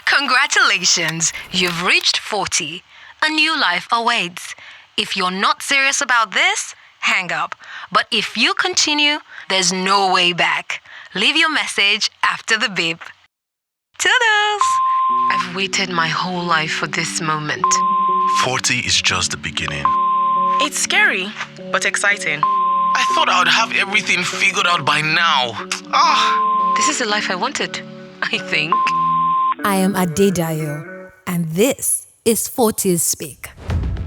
Congratulations, you've reached 40. A new life awaits. If you're not serious about this, hang up. But if you continue, there's no way back. Leave your message after the beep. Toodles! I've waited my whole life for this moment. 40 is just the beginning. It's scary, but exciting. I thought I would have everything figured out by now. This is the life I wanted, I think. I am Adedayo, and this is 40s Speak.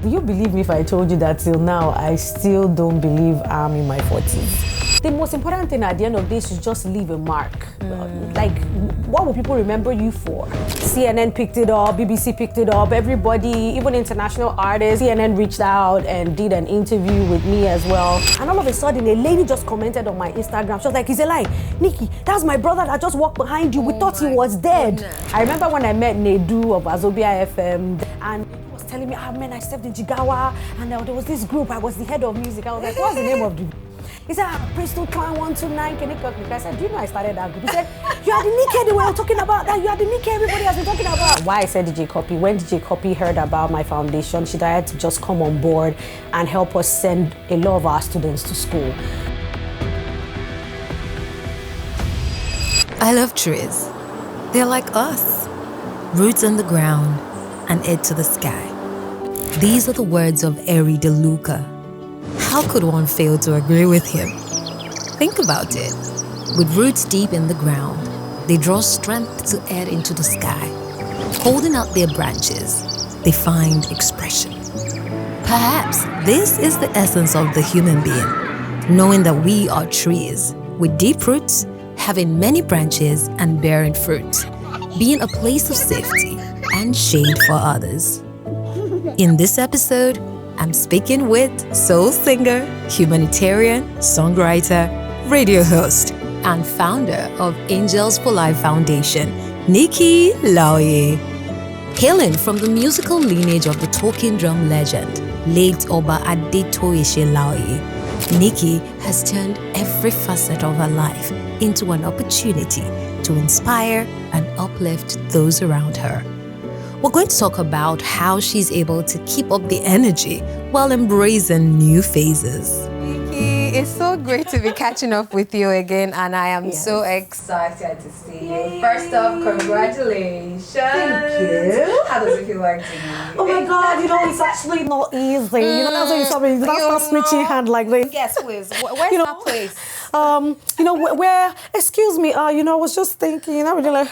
Will you believe me if I told you that till now, I still don't believe I'm in my 40s? The most important thing at the end of this is just leave a mark. Like, what will people remember you for? CNN picked it up, BBC picked it up, everybody, even international artists. CNN reached out and did an interview with me as well. And all of a sudden, a lady just commented on my Instagram. She was like, "It's a lie. Nikki, that's my brother that just walked behind you. We thought he was dead." Goodness. I remember when I met Nedu of Azobia FM, and he was telling me, man, I stepped in Jigawa, and there was this group, I was the head of music. I was like, what's the name of the group? He said, Bristol Clan 129, can you cook me? I said, do you know I started that group? He said, you are the Nikki they were talking about, that you are the Nikki everybody has been talking about. Why I said DJ Copy, when DJ Copy heard about my foundation, she decided to just come on board and help us send a lot of our students to school. I love trees. They're like us. Roots in the ground and head to the sky. These are the words of Eri De Luca. How could one fail to agree with him? Think about it. With roots deep in the ground, they draw strength to head into the sky. Holding out their branches, they find expression. Perhaps this is the essence of the human being, knowing that we are trees with deep roots, having many branches and bearing fruit, being a place of safety and shade for others. In this episode, I'm speaking with soul singer, humanitarian, songwriter, radio host, and founder of Angels for Life Foundation, Nikki Laoye. Hailing from the musical lineage of the talking drum legend, late Oba Adetoyeshe Laoye, Nikki has turned every facet of her life into an opportunity to inspire and uplift those around her. We're going to talk about how she's able to keep up the energy while embracing new phases. Nikki, it's so great to be catching up with you again, and I am so excited to see you. First off, congratulations. Thank you. How does it feel like to you? Oh my God, it's actually not easy. That's what you saw me. You start switching hand like this. Yes, please. Where's that place? Where, excuse me, I was just thinking, really like...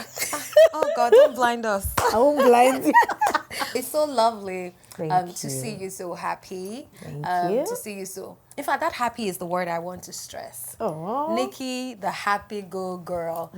Oh God, don't blind us. I won't blind you. It's so lovely Thank to you. see you so happy. Thank you. To see you so... In fact, that happy is the word I want to stress. Oh. Nikki, the happy go girl.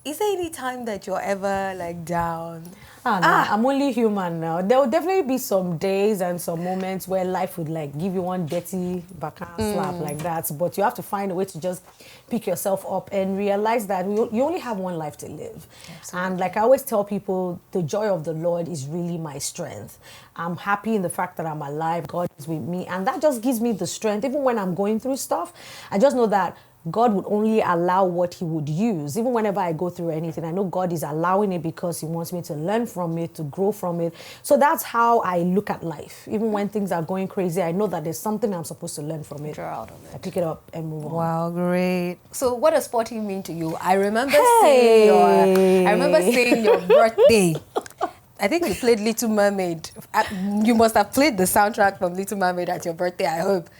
Is there any time that you're ever like down? No, I'm only human now. There will definitely be some days and some moments where life would like give you one dirty backhand slap like that. But you have to find a way to just pick yourself up and realize that you only have one life to live. Absolutely. And like I always tell people, the joy of the Lord is really my strength. I'm happy in the fact that I'm alive. God is with me. And that just gives me the strength. Even when I'm going through stuff, I just know that God would only allow what he would use. Even whenever I go through anything, I know God is allowing it because he wants me to learn from it, to grow from it. So that's how I look at life. Even when things are going crazy, I know that there's something I'm supposed to learn from it. Draw out of it. I pick it up and move on. Wow, great. So what does sporting mean to you? I remember seeing your birthday. I think you played Little Mermaid. You must have played the soundtrack from Little Mermaid at your birthday, I hope.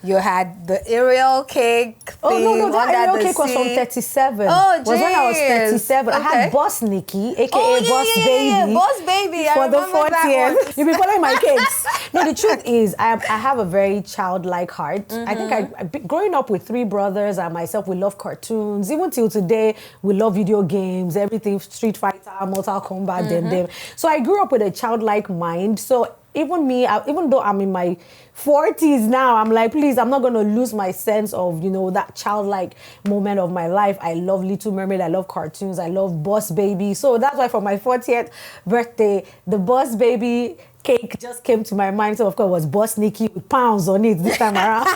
You had the Ariel cake thing. Oh, no, that Ariel cake was from 37. Oh, was when I was 37. Okay. I had Boss Nikki, a.k.a. Boss Baby. Yeah. Boss Baby, I for the remember 40th. that one. You've been following my cakes. No, the truth is, I have a very childlike heart. I think growing up with 3 brothers and myself, we love cartoons. Even till today, we love video games, everything, Street Fighter, Mortal Kombat, them. So I grew up with a childlike mind. So even me, even though I'm in my 40s now, I'm like, please, I'm not going to lose my sense of, that childlike moment of my life. I love Little Mermaid. I love cartoons. I love Boss Baby. So that's why for my 40th birthday, the Boss Baby cake just came to my mind. So, of course, it was Boss Nikki with pounds on it this time around.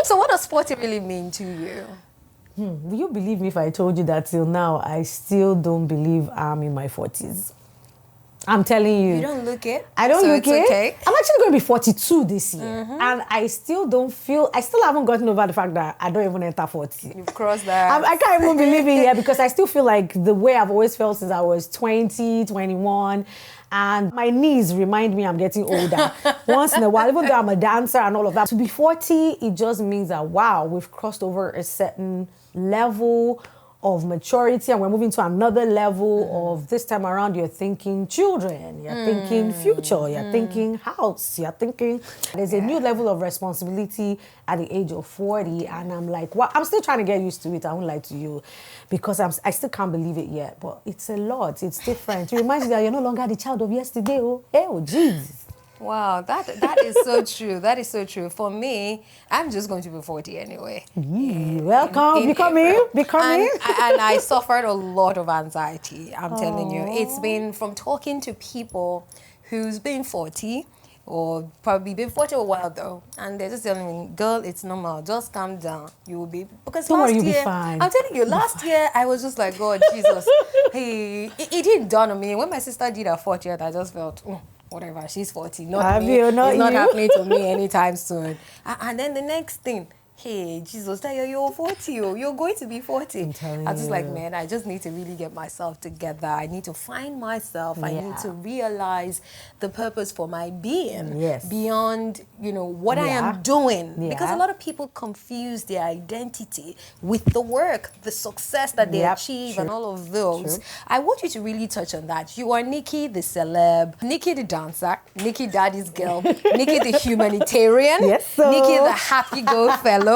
So what does sporting really mean to you? Will you believe me if I told you that till now, I still don't believe I'm in my 40s? I'm telling you. You don't look it. I don't so look it's it. okay. I'm actually going to be 42 this year. And I still haven't gotten over the fact that I don't even enter 40. You've crossed that. I can't even believe it yet because I still feel like the way I've always felt since I was 20, 21. And my knees remind me I'm getting older once in a while, even though I'm a dancer and all of that. To be 40, it just means that, wow, we've crossed over a certain level of maturity and we're moving to another level of this time around you're thinking children, you're thinking future, you're thinking house, you're thinking there's a new level of responsibility at the age of 40 and I'm like, well, I'm still trying to get used to it, I won't lie to you, because I still can't believe it yet, but it's a lot, it's different. It reminds you that you're no longer the child of yesterday, oh Jesus. Wow, that is so true. That is so true. For me, I'm just going to be 40 anyway. Welcome, becoming. And I suffered a lot of anxiety, I'm telling you. It's been from talking to people who's been 40 or probably been 40 a while though, and they're just telling me, girl, it's normal, just calm down. You will be, because Don't worry, last you'll year, be fine. I'm telling you, last year I was just like, God, Jesus. Hey, it didn't dawn on me. When my sister did her 40th, I just felt, whatever, she's 40, not me. It's not happening to me anytime soon. And then the next thing, hey, Jesus, you're 40, you're going to be 40. I was just like, man, I just need to really get myself together. I need to find myself. I need to realize the purpose for my being beyond, what I am doing. Because a lot of people confuse their identity with the work, the success that they achieve and all of those. I want you to really touch on that. You are Nikki the celeb, Nikki the dancer, Nikki daddy's girl, Nikki the humanitarian, Nikki the happy-go fellow,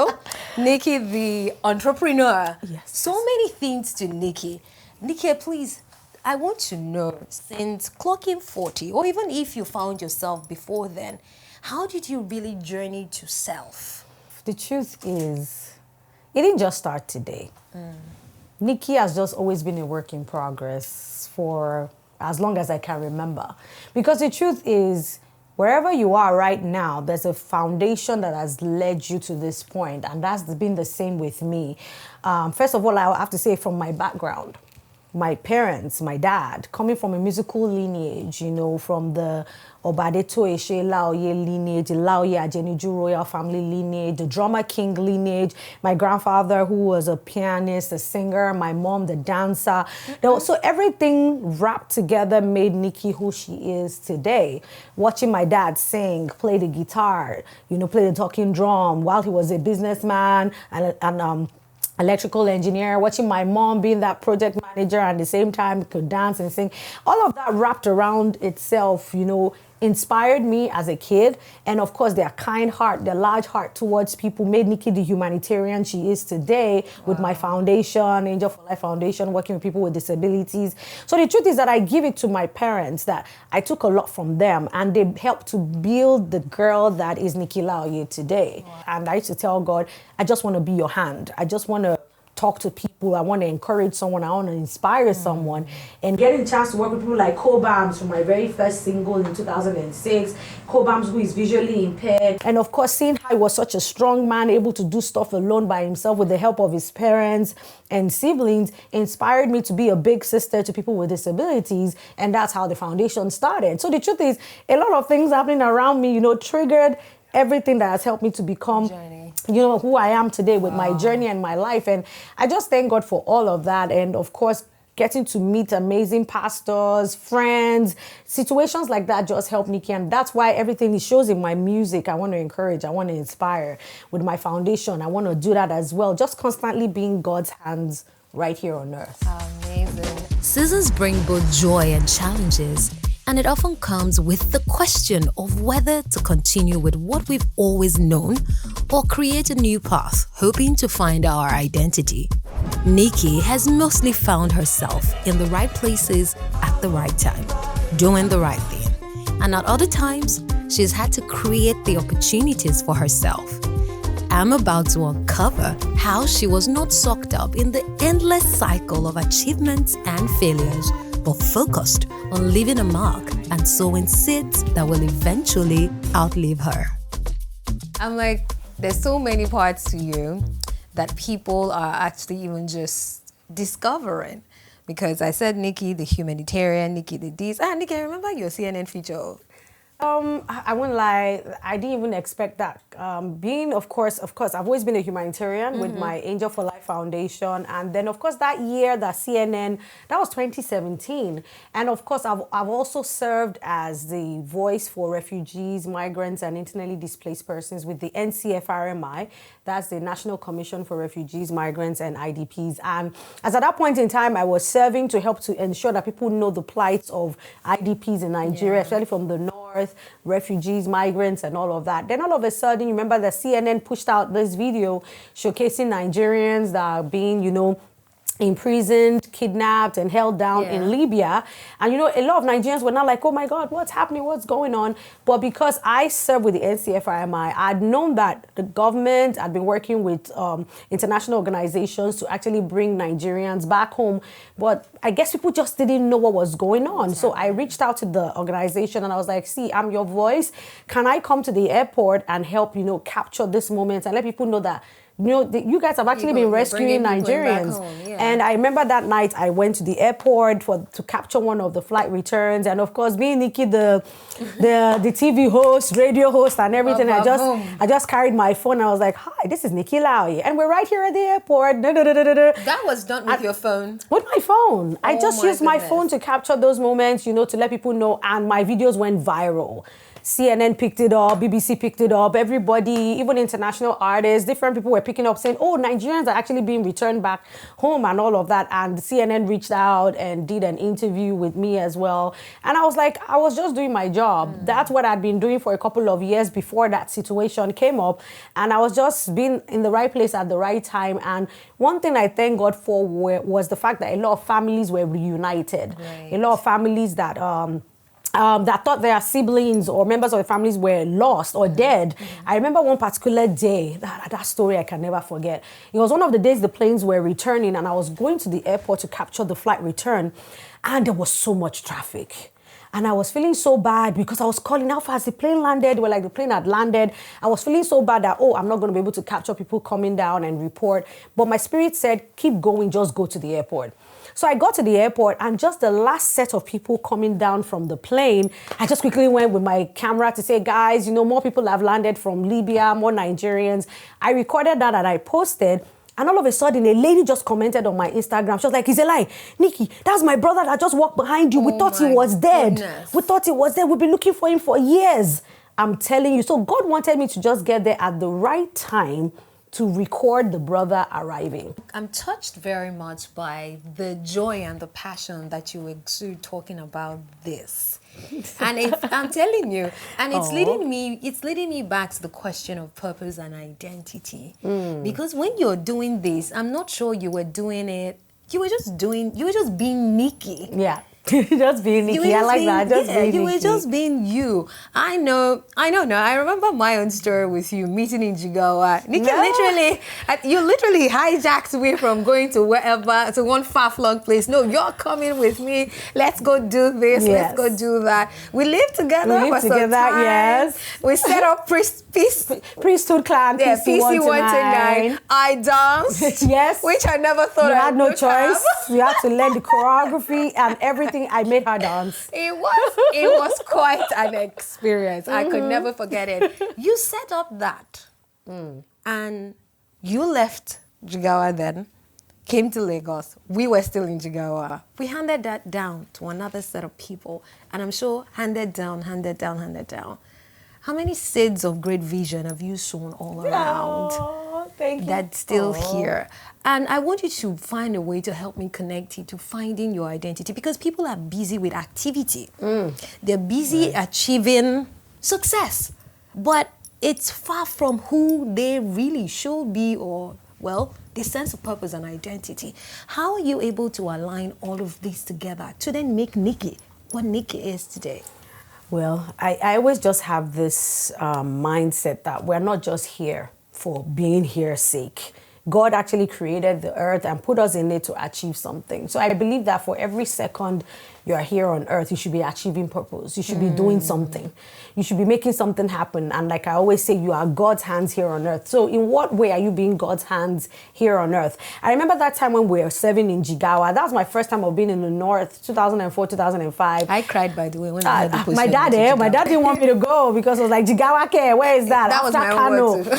Nikki the entrepreneur. So many things to Nikki. Nikki, please, I want to know, since clocking 40, or even if you found yourself before then, how did you really journey to self? The truth is, it didn't just start today. Nikki has just always been a work in progress for as long as I can remember. Because the truth is, wherever you are right now, there's a foundation that has led you to this point, and that's been the same with me. First of all, I have to say from my background, my parents, my dad, coming from a musical lineage, from the Obadeto Eshe Laoye lineage, the Laoye Ajeniju royal family lineage, the drummer king lineage, my grandfather who was a pianist, a singer, my mom, the dancer. So everything wrapped together made Nikki who she is today. Watching my dad sing, play the guitar, play the talking drum while he was a businessman and electrical engineer, watching my mom being that project manager and at the same time could dance and sing. All of that wrapped around itself, inspired me as a kid. And of course, their kind heart, their large heart towards people made Nikki the humanitarian she is today with my foundation, Angel for Life Foundation, working with people with disabilities. So the truth is that I give it to my parents that I took a lot from them and they helped to build the girl that is Nikki Laoye today. And I used to tell God, I just want to be your hand. I just want to talk to people. I want to encourage someone. I want to inspire someone. And getting a chance to work with people like Cobams from my very first single in 2006. Cobams, who is visually impaired. And of course, seeing how he was such a strong man, able to do stuff alone by himself with the help of his parents and siblings, inspired me to be a big sister to people with disabilities. And that's how the foundation started. So the truth is, a lot of things happening around me, triggered everything that has helped me to become who I am today with my journey and my life. And I just thank God for all of that. And of course, getting to meet amazing pastors, friends, situations like that just help Nikki. And that's why everything shows in my music. I want to encourage, I want to inspire. With my foundation, I want to do that as well. Just constantly being God's hands right here on earth. Amazing. Seasons bring both joy and challenges. And it often comes with the question of whether to continue with what we've always known or create a new path, hoping to find our identity. Nikki has mostly found herself in the right places at the right time, doing the right thing. And at other times, she's had to create the opportunities for herself. I'm about to uncover how she was not sucked up in the endless cycle of achievements and failures, but focused on leaving a mark and sowing seeds that will eventually outlive her. I'm like, there's so many parts to you. that people are actually even just discovering. Because I said Nikki the humanitarian, Nikki the this. Nikki, I remember your CNN feature. I wouldn't lie, I didn't even expect that. Being, of course, I've always been a humanitarian with my Angel for Life Foundation. And then, of course, that year, that CNN, that was 2017. And, of course, I've also served as the voice for refugees, migrants, and internally displaced persons with the NCFRMI. That's the National Commission for Refugees, Migrants, and IDPs. And as at that point in time, I was serving to help to ensure that people know the plight of IDPs in Nigeria, especially from the north, refugees, migrants, and all of that. Then all of a sudden, you remember that CNN pushed out this video showcasing Nigerians that are being, imprisoned, kidnapped, and held down in Libya. And, a lot of Nigerians were not like, oh my God, what's happening? What's going on? But because I served with the NCFRMI, I'd known that the government had been working with international organizations to actually bring Nigerians back home. But I guess people just didn't know what was going on. So I reached out to the organization and I was like, see, I'm your voice. Can I come to the airport and help, capture this moment and let people know that you guys have actually been rescuing Nigerians. And I remember that night I went to the airport to capture one of the flight returns. And of course, being Nikki, the TV host, radio host and everything, I just carried my phone and I was like, hi, this is Nikki Laoye. And we're right here at the airport. That was done with your phone? With my phone. I just used my phone to capture those moments, to let people know. And my videos went viral. CNN picked it up, BBC picked it up, everybody, even international artists, different people were picking up saying, oh, Nigerians are actually being returned back home and all of that. And CNN reached out and did an interview with me as well. And I was like, I was just doing my job. That's what I'd been doing for a couple of years before that situation came up. And I was just being in the right place at the right time. And one thing I thank God for was the fact that a lot of families were reunited. Right. A lot of families that thought their siblings or members of the families were lost or dead. I remember one particular day, that story I can never forget. It was one of the days the planes were returning and I was going to the airport to capture the flight return and there was so much traffic. And I was feeling so bad because I was calling how fast the plane landed. Well, like the plane had landed. I was feeling so bad that, I'm not going to be able to capture people coming down and report. But my spirit said, keep going, just go to the airport. So I got to the airport and just the last set of people coming down from the plane, I just quickly went with my camera to say, guys, more people have landed from Libya, more Nigerians. I recorded that and I posted. And all of a sudden, a lady just commented on my Instagram. She was like, it's a lie. Nikki, that's my brother that just walked behind you. We thought he was dead. We thought he was dead. We've been looking for him for years. I'm telling you. So God wanted me to just get there at the right time to record the brother arriving. I'm touched very much by the joy and the passion that you exude talking about this. And I'm telling you, and it's leading me back to the question of purpose and identity. Because when you're doing this, I'm not sure you were doing it, you were just being Nikki. Yeah. Just being Nikki. I like that. Just being Nikki. You were just being you. I know. I remember my own story with you meeting in Jigawa. Nikki, you literally hijacked me from going to wherever, to one far-flung place. No, you're coming with me. Let's go do this. Yes. Let's go do that. We lived together for some time. Yes. We set up priesthood clan. Yeah, PC129. I danced. Yes. Which I never thought you I had no choice. You had to learn the choreography and everything. I made her dance. It was quite an experience. I could never forget it. You set up that and you left Jigawa then, came to Lagos. We were still in Jigawa. We handed that down to another set of people and I'm sure handed down. How many seeds of great vision have you sown all around? Oh, thank you. That's still here. And I want you to find a way to help me connect it to finding your identity because people are busy with activity. They're busy achieving success, but it's far from who they really should be or, the sense of purpose and identity. How are you able to align all of these together to then make Nikki what Nikki is today? Well, I always just have this mindset that we're not just here for being here's sake. God actually created the earth and put us in it to achieve something. So I believe that for every second you are here on earth, you should be achieving purpose. You should be doing something. You should be making something happen. And like I always say, you are God's hands here on earth. So in what way are you being God's hands here on earth? I remember that time when we were serving in Jigawa. That was my first time of being in the north, 2004, 2005. I cried, by the way, when I heard the post. My dad didn't want me to go because I was like, Jigawa, where is that? That was my own word too.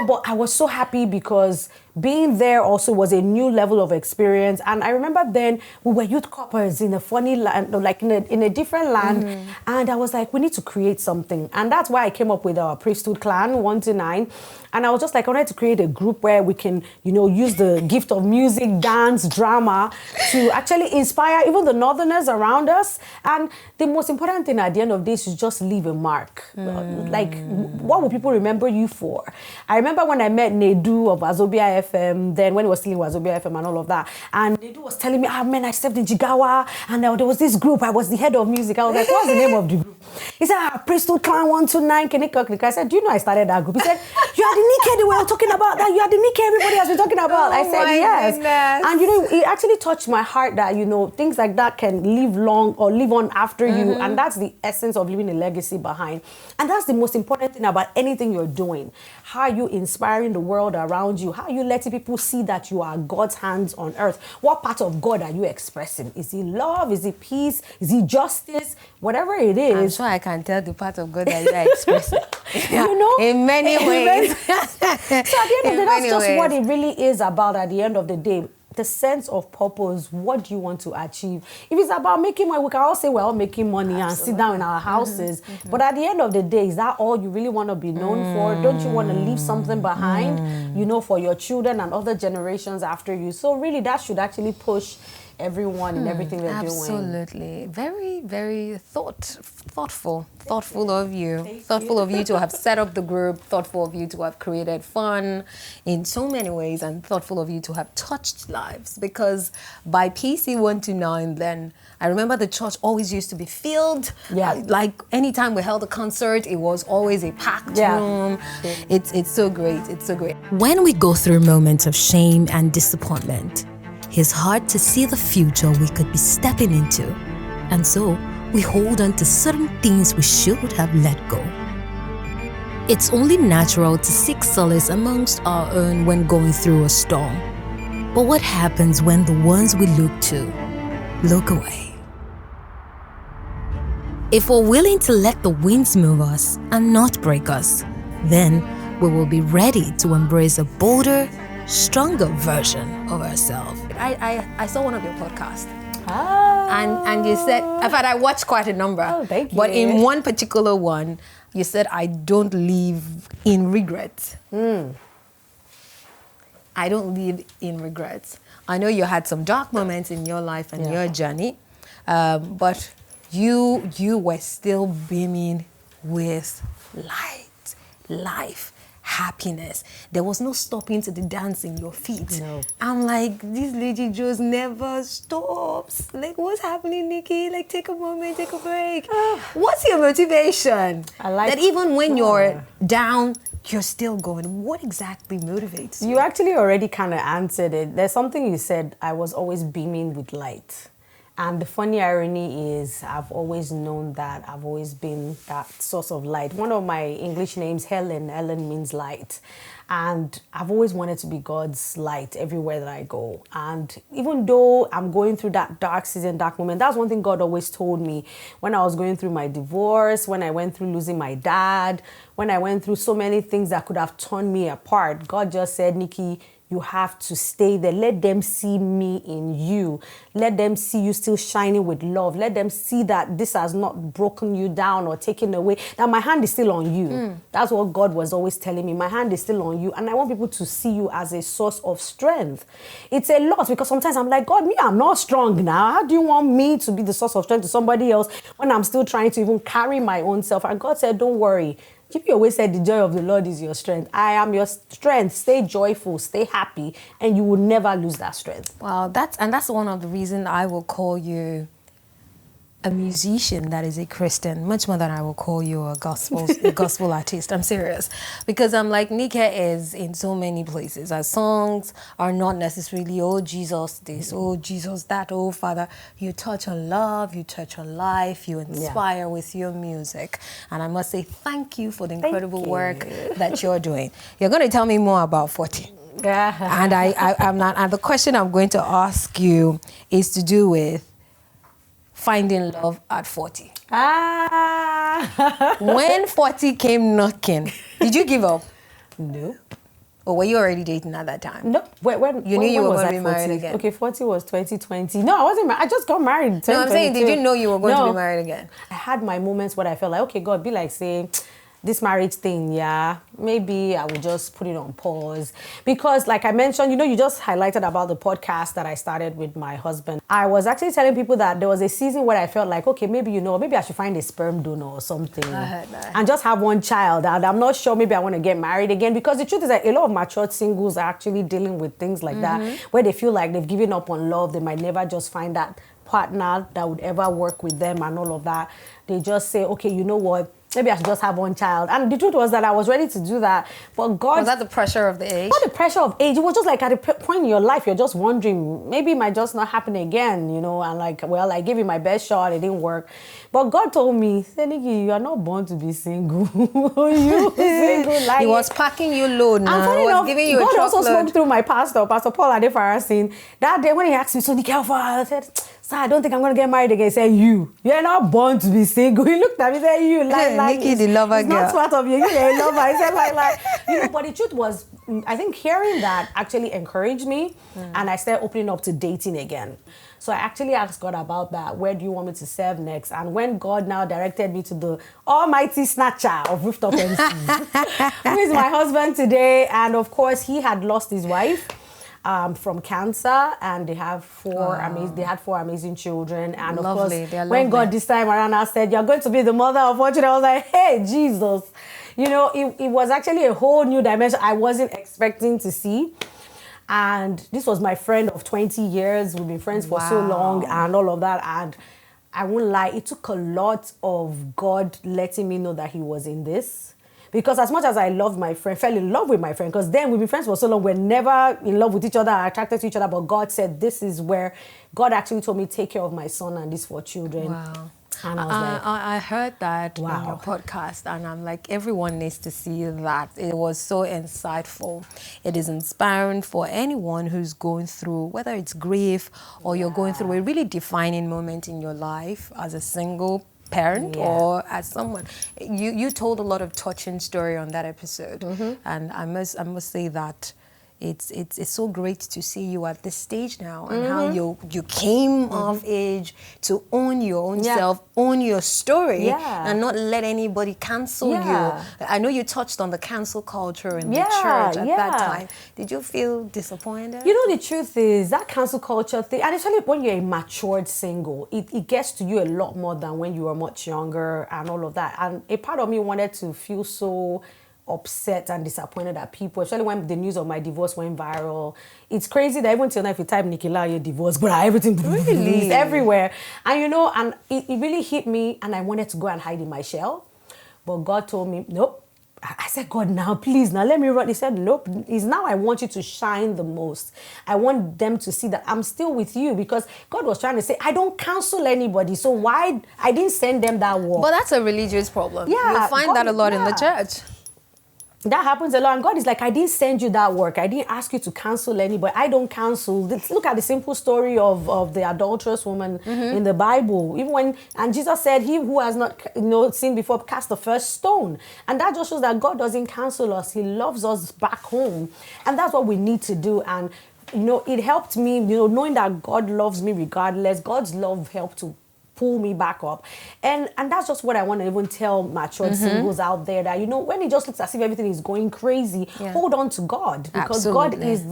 But I was so happy because being there also was a new level of experience. And I remember then we were youth corpers in a funny land, like in a different land. And I was like, we need to create something. And that's why I came up with our priesthood clan, 1 to 9. And I was just like, I wanted to create a group where we can, use the gift of music, dance, drama to actually inspire even the northerners around us. And the most important thing at the end of this is just leave a mark. Like, what will people remember you for? I remember when I met Nedu of Wazobia FM, then when he was still in Wazobia FM and all of that. And Nedu was telling me, man, I served in Jigawa. And there was this group. I was the head of music. I was like, what's the name of the group? He said, Priesthood Clan 129, Kenny. I said, do you know I started that group? He said, you are the Nikki they were talking about that. You are the Nikki everybody has been talking about. I said, yes. Goodness. And it actually touched my heart that, things like that can live long or live on after you. And that's the essence of leaving a legacy behind. And that's the most important thing about anything you're doing. How are you inspiring the world around you? How are you letting people see that you are God's hands on earth? What part of God are you expressing? Is it love? Is it peace? Is it justice? Whatever it is. I'm sure I can tell the part of God that you are expressing. In many ways. So at the end of the day, that's just what it really is about at the end of the day. The sense of purpose, what do you want to achieve? If it's about making money, we can all say we're all making money and sit down in our houses. But at the end of the day, is that all you really want to be known for? Don't you want to leave something behind, for your children and other generations after you? So really, that should actually push everyone in everything they're doing. Absolutely. Very, very thoughtful of you. Thoughtful of you to have set up the group, thoughtful of you to have created fun in so many ways, and thoughtful of you to have touched lives. Because by PC 1 to 9, then I remember the church always used to be filled. Yeah. Like anytime we held a concert, it was always a packed room. It's so great. It's so great. When we go through moments of shame and disappointment, it's hard to see the future we could be stepping into. And so, we hold on to certain things we should have let go. It's only natural to seek solace amongst our own when going through a storm. But what happens when the ones we look to look away? If we're willing to let the winds move us and not break us, then we will be ready to embrace a bolder, stronger version of ourselves. I saw one of your podcasts. And you said, in fact, I watched quite a number. Oh, thank you. But in one particular one, you said, I don't live in regret. I don't live in regrets. I know you had some dark moments in your life and your journey, but you were still beaming with life, happiness. There was no stopping to the dance in your feet. No. I'm like, this lady just never stops. Like, what's happening, Nikki? Like, take a moment, take a break. What's your motivation? I like that even when you're down, you're still going. What exactly motivates you? You actually already kind of answered it. There's something you said, I was always beaming with light. And the funny irony is I've always known that. I've always been that source of light. One of my English names, Helen. Helen means light. And I've always wanted to be God's light everywhere that I go. And even though I'm going through that dark season, dark moment, that's one thing God always told me. When I was going through my divorce, when I went through losing my dad, when I went through so many things that could have torn me apart, God just said, Nikki, you have to stay there. Let them see me in you. Let them see you still shining with love. Let them see that this has not broken you down or taken away, that my hand is still on you. That's what God was always telling me. My hand is still on you. And I want people to see you as a source of strength. It's a lot because sometimes I'm like, God, I'm not strong now. How do you want me to be the source of strength to somebody else when I'm still trying to even carry my own self? And God said, don't worry. Chippy always said the joy of the Lord is your strength. I am your strength. Stay joyful, stay happy, and you will never lose that strength. Wow, that's one of the reasons I will call you a musician that is a Christian, much more than I will call you a gospel artist. I'm serious. Because I'm like, Nikki is in so many places. Our songs are not necessarily, oh, Jesus this, oh, Jesus that, oh, Father. You touch a love, you touch a life, you inspire with your music. And I must say thank you for the incredible work that you're doing. You're going to tell me more about 40. And I'm not. And the question I'm going to ask you is to do with finding love at 40. When 40 came knocking, did you give up? No. Or were you already dating at that time? No. When You knew you were was going to I be married 40? again. Okay, 40 was 2020. No, I wasn't married. I just got married. No, I'm saying, did you know you were going to No. be married again? I had my moments where I felt like, okay, God, be like, say, this marriage thing, maybe I would just put it on pause. Because like I mentioned, you just highlighted about the podcast that I started with my husband. I was actually telling people that there was a season where I felt like, okay, maybe, maybe I should find a sperm donor or something. I heard that. And just have one child. And I'm not sure maybe I want to get married again. Because the truth is that a lot of matured singles are actually dealing with things like that, where they feel like they've given up on love. They might never just find that partner that would ever work with them and all of that. They just say, okay, you know what? Maybe I should just have one child. And the truth was that I was ready to do that. But God... Was that the pressure of the age? Not the pressure of age. It was just like at a point in your life, you're just wondering, maybe it might just not happen again, and like, well, I gave it my best shot. It didn't work. But God told me, say, Nikki, you are not born to be single. You single like... He was packing you low now. He was giving you God a also chocolate. spoke through my pastor, Pastor Paul Adefara, saying, that day when he asked me, so Nikki, how far? I said... Sir, I don't think I'm going to get married again. He said, you're not born to be single. He looked at me and said, Nikki, the lover it's girl. not smart of you. You're a lover. I said, but the truth was, I think hearing that actually encouraged me. And I started opening up to dating again. So I actually asked God about that. Where do you want me to serve next? And when God now directed me to the almighty snatcher of Rooftop MC, who is my husband today. And of course, he had lost his wife. From cancer, and they have four amazing children. And Lovely. of course, when God this time around I said, you're going to be the mother of one children, I was like, hey, Jesus. It was actually a whole new dimension I wasn't expecting to see. And this was my friend of 20 years. We've been friends for so long and all of that. And I won't lie, it took a lot of God letting me know that he was in this. Because as much as I loved my friend, fell in love with my friend, because then we've been friends for so long, we're never in love with each other, attracted to each other, but God said, this is where God actually told me, take care of my son and these 4 children. Wow. And I was like, I heard that on your Wow. podcast, and I'm like, everyone needs to see that. It was so insightful. It is inspiring for anyone who's going through, whether it's grief or you're going through a really defining moment in your life as a single parent or as someone. You told a lot of touching story on that episode, and I must say that it's so great to see you at this stage now, and how you came of age to own your own self, own your story, and not let anybody cancel you. I know you touched on the cancel culture in the church at that time. Did you feel disappointed? The truth is that cancel culture thing, and especially when you're a matured single, it gets to you a lot more than when you were much younger and all of that. And a part of me wanted to feel so upset and disappointed at people, especially when the news of my divorce went viral. It's crazy that even till now, if you type Nikki Laoye divorce, but everything is everywhere. And and it really hit me, and I wanted to go and hide in my shell. But God told me, nope. I said, God, now, please, now let me run. He said, nope, it's now I want you to shine the most. I want them to see that I'm still with you, because God was trying to say, I don't counsel anybody. So why? I didn't send them that word. But that's a religious problem. Yeah, you find that a lot in the church. That happens a lot. And God is like, I didn't send you that work. I didn't ask you to counsel anybody. I don't counsel. Look at the simple story of the adulterous woman in the Bible. And Jesus said, he who has not sinned before, cast the first stone. And that just shows that God doesn't counsel us. He loves us back home. And that's what we need to do. And, it helped me, knowing that God loves me regardless. God's love helped to pull me back up. And that's just what I want to even tell matured singles out there, that, when it just looks as if everything is going crazy, hold on to God, because God is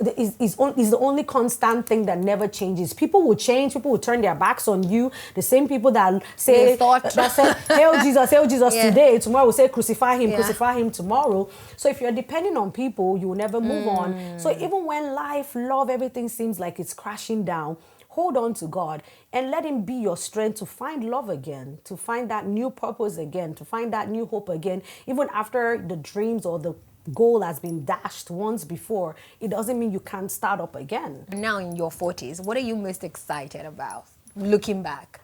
is the only constant thing that never changes. People will change. People will turn their backs on you. The same people that say hail Jesus today, tomorrow will say crucify him tomorrow. So if you're depending on people, you will never move on. So even when life, love, everything seems like it's crashing down, hold on to God and let him be your strength to find love again, to find that new purpose again, to find that new hope again. Even after the dreams or the goal has been dashed once before, it doesn't mean you can't start up again. Now in your 40s, what are you most excited about looking back?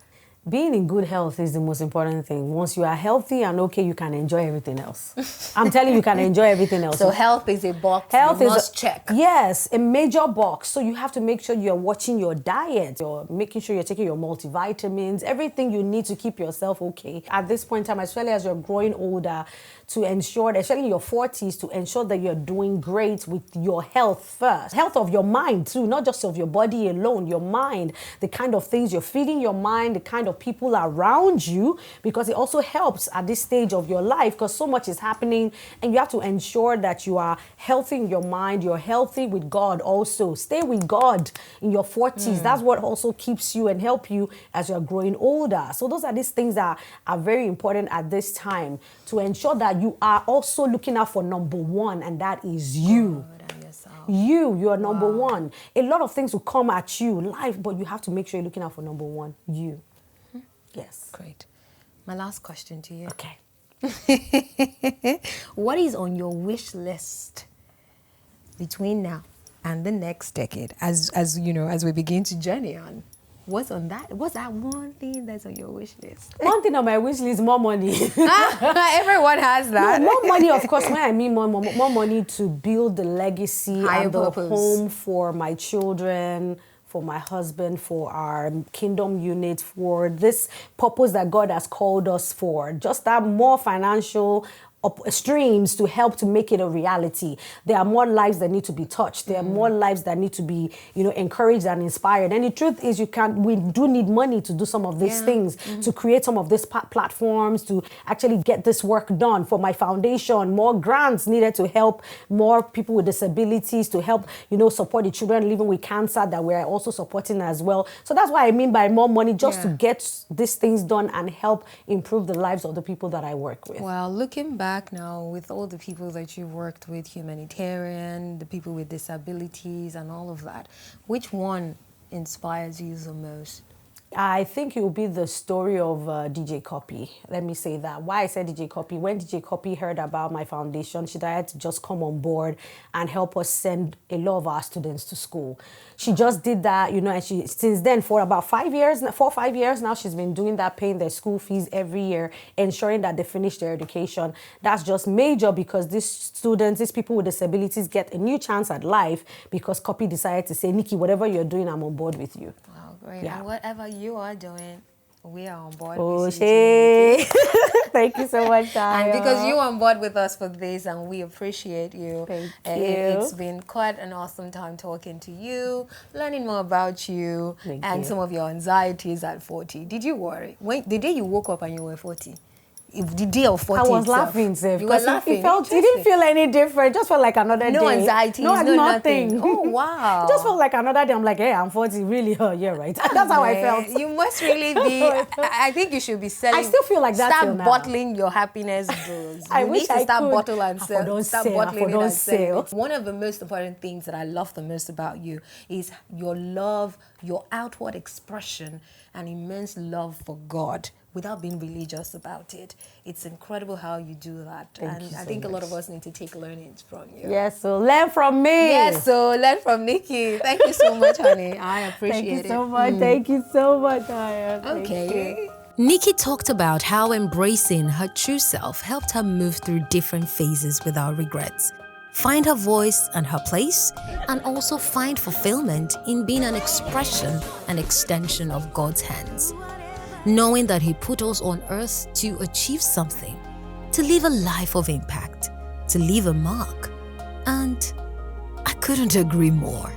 Being in good health is the most important thing. Once you are healthy and okay, you can enjoy everything else. I'm telling you, you can enjoy everything else. So health is a box health you is must check. Yes, a major box. So you have to make sure you're watching your diet. You're making sure you're taking your multivitamins, everything you need to keep yourself okay. At this point in time, especially as you're growing older, to ensure, especially in your 40s, to ensure that you're doing great with your health first. Health of your mind too, not just of your body alone, your mind, the kind of things you're feeding your mind, the kind of people around you, because it also helps at this stage of your life because so much is happening and you have to ensure that you are healthy in your mind, you're healthy with God also. Stay with God in your 40s. That's what also keeps you and help you as you're growing older. So those are these things that are very important at this time to ensure that you are also looking out for number one, and that is you. You are number one. A lot of things will come at you, life, but you have to make sure you're looking out for number one, you. Yes. Great. My last question to you. Okay. What is on your wish list between now and the next decade, as you know, as we begin to journey on? What's on that? What's that one thing that's on your wish list? One thing on my wish list is more money. Everyone has that. No, more money, of course. When I mean more money to build the legacy and the home for my children, for my husband, for our kingdom unit, for this purpose that God has called us for. Just that more financial streams to help to make it a reality. There are more lives that need to be touched. There are more lives that need to be, encouraged and inspired. And the truth is, we do need money to do some of these things, to create some of these platforms, to actually get this work done. For my foundation, more grants needed to help more people with disabilities, to help, support the children living with cancer that we're also supporting as well. So that's what I mean by more money, just to get these things done and help improve the lives of the people that I work with. Well, looking back now with all the people that you've worked with, humanitarian, the people with disabilities and all of that, which one inspires you the most? I think it will be the story of DJ Copy. Let me say that. Why I said DJ Copy, when DJ Copy heard about my foundation, she decided to just come on board and help us send a lot of our students to school. She just did that, and she, since then, for about 4 or 5 years now, she's been doing that, paying their school fees every year, ensuring that they finish their education. That's just major because these students, these people with disabilities get a new chance at life because Copy decided to say, Nikki, whatever you're doing, I'm on board with you. Wow. Great. Yeah. And whatever you are doing, we are on board. Oh, shit. Thank you so much, Taya. And because you're on board with us for this, and we appreciate you. Thank you. It's been quite an awesome time talking to you, learning more about you, and some of your anxieties at 40. Did you worry? The day you woke up and you were 40? The day of 40 I was itself, laughing, Seth. You were laughing. It didn't feel any different. It just felt like another day. No anxieties, no nothing. Oh, wow. It just felt like another day. I'm like, hey, I'm 40. Really? Oh, yeah, right. That's how I felt. You must really be. I think you should be selling. I still feel like that till Start now. bottling your happiness bills. I You wish need to I start could. bottle and sell. Start bottling it and sell. selling. One of the most important things that I love the most about you is your love, your outward expression, and immense love for God, without being religious about it. It's incredible how you do that. Thank you I so think much. a lot of us need to take learnings from you. Yes, so learn from me. Yes, so learn from Nikki. Thank you so much, honey. I appreciate it. Thank you so much. Thank you so much, Aya. Okay. Nikki talked about how embracing her true self helped her move through different phases without regrets, find her voice and her place, and also find fulfillment in being an expression and extension of God's hands. Knowing that He put us on earth to achieve something, to live a life of impact, to leave a mark. And I couldn't agree more.